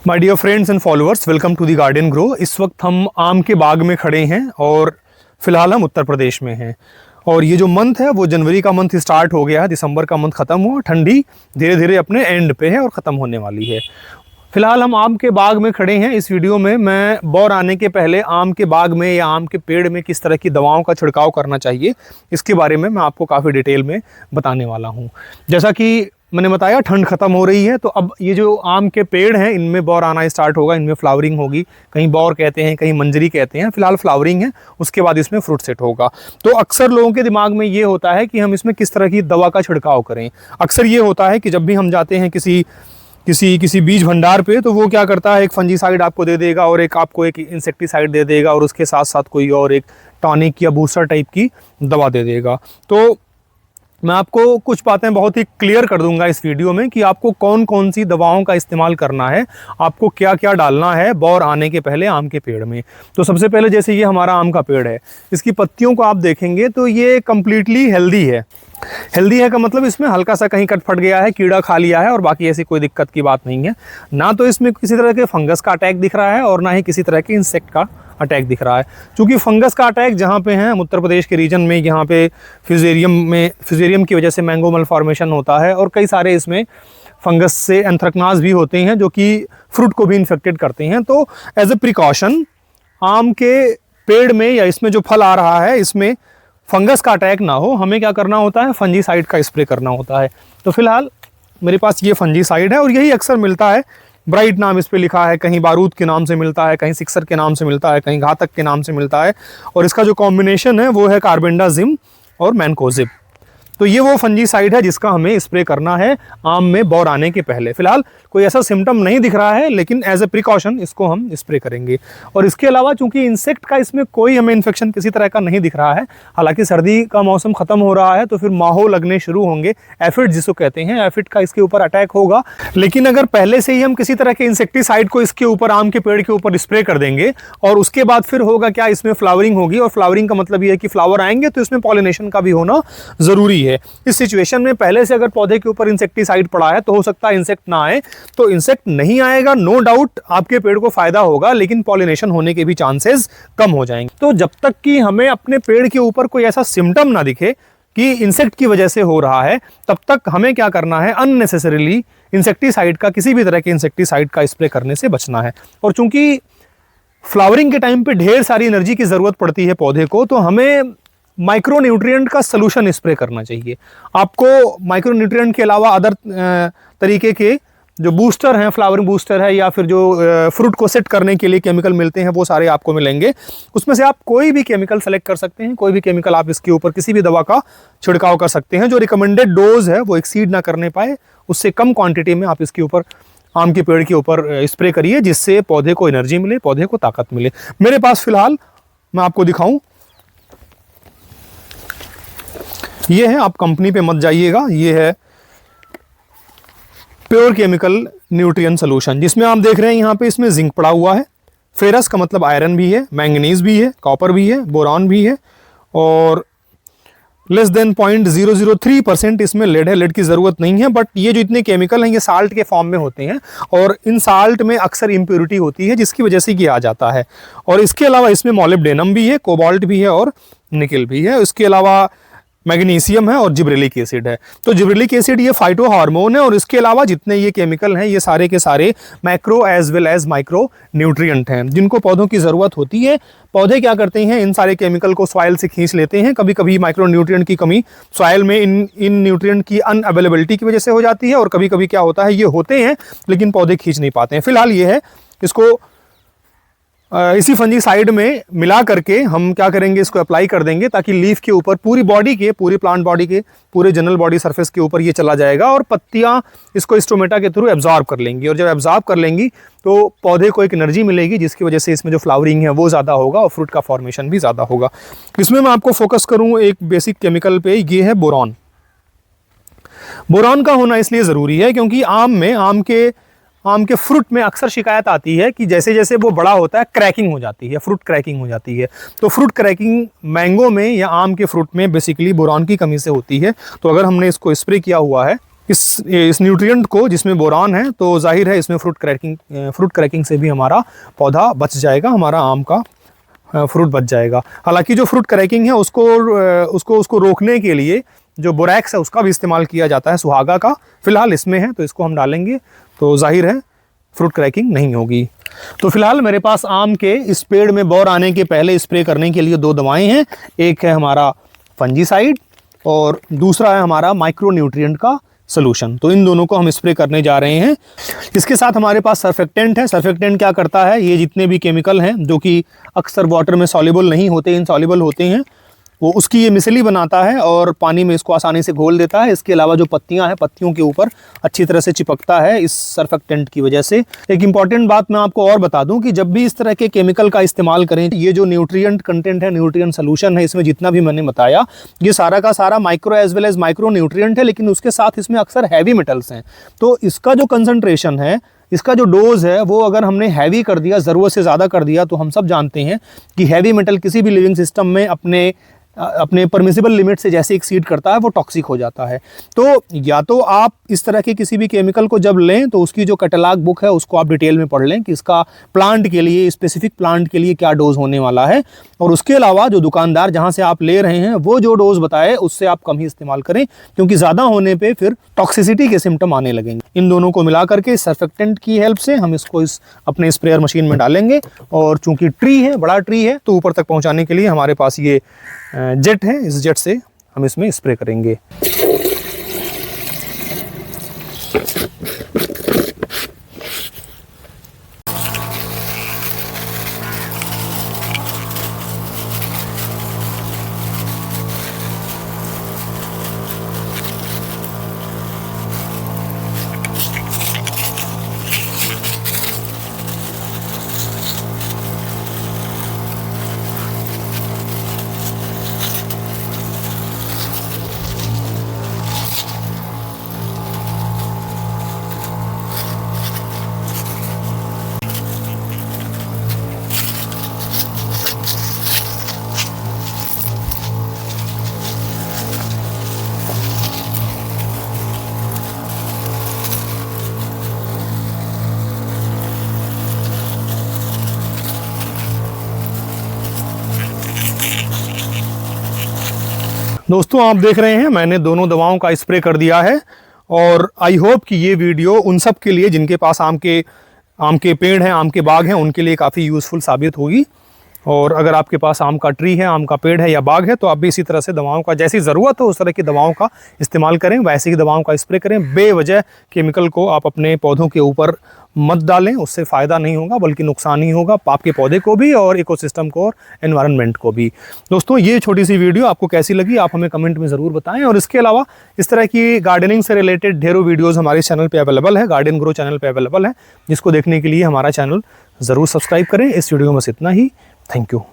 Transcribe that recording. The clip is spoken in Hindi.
My dear friends and followers, welcome to the garden grow. इस वक्त हम आम के बाग में खड़े हैं और फिलहाल हम उत्तर प्रदेश में हैं। और ये जो मंथ है वो जनवरी का मंथ स्टार्ट हो गया है, दिसंबर का मंथ ख़त्म हुआ, ठंडी धीरे धीरे अपने एंड पे है और ख़त्म होने वाली है। फिलहाल हम आम के बाग में खड़े हैं। इस वीडियो में मैं बौर आने के पहले आम के बाग में या आम के पेड़ में किस तरह की दवाओं का छिड़काव करना चाहिए, इसके बारे में मैं आपको काफ़ी डिटेल में बताने वाला हूँ। जैसा कि मैंने बताया, ठंड खत्म हो रही है, तो अब ये जो आम के पेड़ हैं इनमें बौर आना स्टार्ट होगा, इनमें फ्लावरिंग होगी। कहीं बौर कहते हैं, कहीं मंजरी कहते हैं। फिलहाल फ्लावरिंग है, उसके बाद इसमें फ्रूट सेट होगा। तो अक्सर लोगों के दिमाग में ये होता है कि हम इसमें किस तरह की दवा का छिड़काव करें। अक्सर ये होता है कि जब भी हम जाते हैं किसी बीज भंडार पे, तो वो क्या करता है, एक फंजीसाइड आपको दे देगा और आपको एक इंसेक्टिसाइड दे देगा और उसके साथ साथ कोई और एक टॉनिक या बूस्टर टाइप की दवा दे देगा। तो मैं आपको कुछ बातें बहुत ही क्लियर कर दूंगा इस वीडियो में कि आपको कौन कौन सी दवाओं का इस्तेमाल करना है, आपको क्या क्या डालना है बौर आने के पहले आम के पेड़ में। तो सबसे पहले, जैसे ये हमारा आम का पेड़ है, इसकी पत्तियों को आप देखेंगे तो ये कम्प्लीटली हेल्दी है। हेल्दी है का मतलब इसमें हल्का सा कहीं कट फट गया है, कीड़ा खा लिया है, और बाकी ऐसी कोई दिक्कत की बात नहीं है। ना तो इसमें किसी तरह के फंगस का अटैक दिख रहा है और ना ही किसी तरह के इंसेक्ट का अटैक दिख रहा है। क्योंकि फंगस का अटैक जहाँ पे है, उत्तर प्रदेश के रीजन में, यहाँ पे फिजेरियम की वजह से मैंगो मल फॉर्मेशन होता है और कई सारे इसमें फंगस से एंथ्रेक्नाज भी होते हैं जो कि फ्रूट को भी इन्फेक्टेड करते हैं। तो एज ए प्रिकॉशन, आम के पेड़ में या इसमें जो फल आ रहा है इसमें फंगस का अटैक ना हो, हमें क्या करना होता है, फंजीसाइड का स्प्रे करना होता है। तो फिलहाल मेरे पास ये फंजीसाइड है और यही अक्सर मिलता है। ब्राइट नाम इस पे लिखा है, कहीं बारूद के नाम से मिलता है, कहीं सिक्सर के नाम से मिलता है, कहीं घातक के नाम से मिलता है। और इसका जो कॉम्बिनेशन है वो है कार्बेंडाजिम और मैनकोजिब। तो ये वो फंजीसाइड है जिसका हमें स्प्रे करना है आम में बौर आने के पहले। फिलहाल कोई ऐसा सिम्टम नहीं दिख रहा है, लेकिन एज ए प्रिकॉशन इसको हम स्प्रे करेंगे। और इसके अलावा चूंकि इंसेक्ट का इसमें कोई हमें इन्फेक्शन किसी तरह का नहीं दिख रहा है, हालांकि सर्दी का मौसम खत्म हो रहा है तो फिर माहो लगने शुरू होंगे, एफिड जिसको कहते हैं, एफिड का इसके ऊपर अटैक होगा। लेकिन अगर पहले से ही हम किसी तरह के इंसेक्टिसाइड को इसके ऊपर, आम के पेड़ के ऊपर स्प्रे कर देंगे, और उसके बाद फिर होगा क्या, इसमें फ्लावरिंग होगी। और फ्लावरिंग का मतलब ये है कि फ्लावर आएंगे तो इसमें पॉलिनेशन का भी होना जरूरी है। इस सिचुएशन में पहले से अगर पौधे के ऊपर इंसेक्टिसाइड पड़ा है तो हो सकता है इंसेक्ट ना आए। तो इंसेक्ट नहीं आएगा, नो डाउट आपके पेड़ को फायदा होगा, लेकिन पॉलिनेशन होने के भी चांसेस कम हो जाएंगे। तो जब तक कि हमें अपने पेड़ के ऊपर कोई ऐसा सिम्टम ना दिखे कि इंसेक्ट की वजह से हो रहा है, तब तक हमें क्या करना है, अननेसेसरीली इंसेक्टिसाइड का, किसी भी तरह के इंसेक्टिसाइड का स्प्रे करने से बचना है। और चूंकि फ्लावरिंग के टाइम पे ढेर सारी एनर्जी की जरूरत पड़ती है पौधे को, तो हमें माइक्रो न्यूट्रिएंट का सलूशन स्प्रे करना चाहिए। आपको माइक्रो न्यूट्रिएंट के अलावा अदर तरीके के जो बूस्टर हैं, फ्लावरिंग बूस्टर है, या फिर जो फ्रूट को सेट करने के लिए केमिकल मिलते हैं, वो सारे आपको मिलेंगे। उसमें से आप कोई भी केमिकल सेलेक्ट कर सकते हैं, कोई भी केमिकल आप इसके ऊपर किसी भी दवा का छिड़काव कर सकते हैं। जो रिकमेंडेड डोज है वो एक्सीड ना करने पाए, उससे कम क्वांटिटी में आप इसके ऊपर, आम के पेड़ के ऊपर स्प्रे करिए, जिससे पौधे को एनर्जी मिले, पौधे को ताकत मिले। मेरे पास फिलहाल, मैं आपको दिखाऊं, ये है, आप कंपनी पे मत जाइएगा, ये है प्योर केमिकल न्यूट्रिएंट सोल्यूशन, जिसमें आप देख रहे हैं यहाँ पे इसमें जिंक पड़ा हुआ है, फेरस का मतलब आयरन भी है, मैंगनीज भी है, कॉपर भी है, बोरॉन भी है, और लेस देन 0.003% इसमें लेड है। लेड की जरूरत नहीं है, बट ये जो इतने केमिकल हैं ये साल्ट के फॉर्म में होते हैं और इन साल्ट में अक्सर इम्प्योरिटी होती है, जिसकी वजह से ये आ जाता है। और इसके अलावा इसमें मॉलिब्डेनम भी है, कोबाल्ट भी है और निकल भी है। इसके अलावा मैग्नीशियम है और जिब्रेलिक एसिड है। तो जिब्रेलिक एसिड ये फाइटो हार्मोन है, और इसके अलावा जितने ये केमिकल हैं ये सारे के सारे macro as well as micro nutrient हैं, जिनको पौधों की ज़रूरत होती है। पौधे क्या करते हैं, इन सारे केमिकल को सॉइल से खींच लेते हैं। कभी कभी माइक्रो न्यूट्रिएंट की कमी सॉइल में इन न्यूट्रिएंट की अनअवेलेबिलिटी की वजह से हो जाती है, और कभी कभी क्या होता है, ये होते हैं लेकिन पौधे खींच नहीं पाते हैं। फिलहाल ये है, इसको इसी फंजीसाइड में मिला करके हम क्या करेंगे, इसको अप्लाई कर देंगे, ताकि लीफ के ऊपर, पूरी बॉडी के, पूरी प्लांट बॉडी के, पूरे जनरल बॉडी सरफेस के ऊपर ये चला जाएगा और पत्तियां इसको स्टोमेटा के थ्रू एब्जॉर्ब कर लेंगी। और जब एब्जॉर्ब कर लेंगी तो पौधे को एक एनर्जी मिलेगी, जिसकी वजह से इसमें जो फ्लावरिंग है वो ज़्यादा होगा और फ्रूट का फॉर्मेशन भी ज़्यादा होगा। इसमें मैं आपको फोकस करूँ एक बेसिक केमिकल पे, ये है बोरॉन। बोरॉन का होना इसलिए ज़रूरी है क्योंकि आम के फ्रूट में अक्सर शिकायत आती है कि जैसे जैसे वो बड़ा होता है क्रैकिंग हो जाती है, फ्रूट क्रैकिंग हो जाती है। तो फ्रूट क्रैकिंग मैंगो में या आम के फ्रूट में बेसिकली बोरॉन की कमी से होती है। तो अगर हमने इसको स्प्रे किया हुआ है इस न्यूट्रिएंट को जिसमें बोरान है, तो जाहिर है इसमें फ्रूट क्रैकिंग से भी हमारा पौधा बच जाएगा, हमारा आम का फ्रूट बच जाएगा। हालांकि जो फ्रूट क्रैकिंग है उसको रोकने के लिए जो बोरैक्स है उसका भी इस्तेमाल किया जाता है, सुहागा का, फिलहाल इसमें है तो इसको हम डालेंगे तो जाहिर है फ्रूट क्रैकिंग नहीं होगी। तो फिलहाल मेरे पास आम के इस पेड़ में बौर आने के पहले स्प्रे करने के लिए 2 दवाएं हैं। एक है हमारा फंजीसाइड और दूसरा है हमारा माइक्रो न्यूट्रिएंट का सोल्यूशन। तो इन दोनों को हम स्प्रे करने जा रहे हैं। इसके साथ हमारे पास सर्फेक्टेंट है। सर्फेक्टेंट क्या करता है, ये जितने भी केमिकल हैं जो कि अक्सर वाटर में सॉल्युबल नहीं होते, इनसॉल्युबल होते हैं, वो उसकी ये मिसली बनाता है और पानी में इसको आसानी से घोल देता है। इसके अलावा जो पत्तियां हैं, पत्तियों के ऊपर अच्छी तरह से चिपकता है इस सर्फेक्टेंट की वजह से। एक इंपॉर्टेंट बात मैं आपको और बता दूं कि जब भी इस तरह के केमिकल का इस्तेमाल करें, ये जो न्यूट्रिएंट कंटेंट है, न्यूट्रिएंट सोल्यूशन है, इसमें जितना भी मैंने बताया ये सारा का सारा micro as well as micro nutrient है, लेकिन उसके साथ इसमें अक्सर हैवी मेटल्स हैं। तो इसका जो कंसंट्रेशन है, इसका जो डोज है, वो अगर हमने हैवी कर दिया, ज़रूरत से ज़्यादा कर दिया, तो हम सब जानते हैं कि हैवी मेटल किसी भी लिविंग सिस्टम में अपने परमिसिबल लिमिट से जैसे एक्सीड करता है वो टॉक्सिक हो जाता है। तो या तो आप इस तरह के किसी भी केमिकल को जब लें तो उसकी जो कैटलॉग बुक है उसको आप डिटेल में पढ़ लें कि इसका प्लांट के लिए, स्पेसिफिक प्लांट के लिए क्या डोज होने वाला है, और उसके अलावा जो दुकानदार जहां से आप ले रहे हैं वो जो डोज बताए उससे आप कम ही इस्तेमाल करें, क्योंकि ज़्यादा होने पर फिर टॉक्सिसिटी के सिम्टम आने लगेंगे। इन दोनों को मिला करके सर्फेक्टेंट की हेल्प से हम इसको अपने स्प्रेयर मशीन में डालेंगे, और चूंकि ट्री है, बड़ा ट्री है, तो ऊपर तक पहुँचाने के लिए हमारे पास ये जेट है, इस जेट से हम इसमें स्प्रे करेंगे। दोस्तों आप देख रहे हैं मैंने दोनों दवाओं का स्प्रे कर दिया है, और आई होप कि ये वीडियो उन सब के लिए जिनके पास आम के पेड़ हैं, आम के बाग हैं, उनके लिए काफ़ी यूज़फुल साबित होगी। और अगर आपके पास आम का ट्री है, आम का पेड़ है या बाग है, तो आप भी इसी तरह से दवाओं का, जैसी ज़रूरत हो उस तरह की दवाओं का इस्तेमाल करें, वैसे ही दवाओं का स्प्रे करें। बेवजह केमिकल को आप अपने पौधों के ऊपर मत डालें, उससे फ़ायदा नहीं होगा बल्कि नुकसान ही होगा आपके पौधे को भी और इकोसिस्टम को और एनवायरनमेंट को भी। दोस्तों ये छोटी सी वीडियो आपको कैसी लगी आप हमें कमेंट में ज़रूर बताएं, और इसके अलावा इस तरह की गार्डनिंग से रिलेटेड ढेरों वीडियोज़ हमारे चैनल पर अवेलेबल है, गार्डन ग्रो चैनल पर अवेलेबल है, जिसको देखने के लिए हमारा चैनल ज़रूर सब्सक्राइब करें। इस वीडियो में बस इतना ही। Thank you.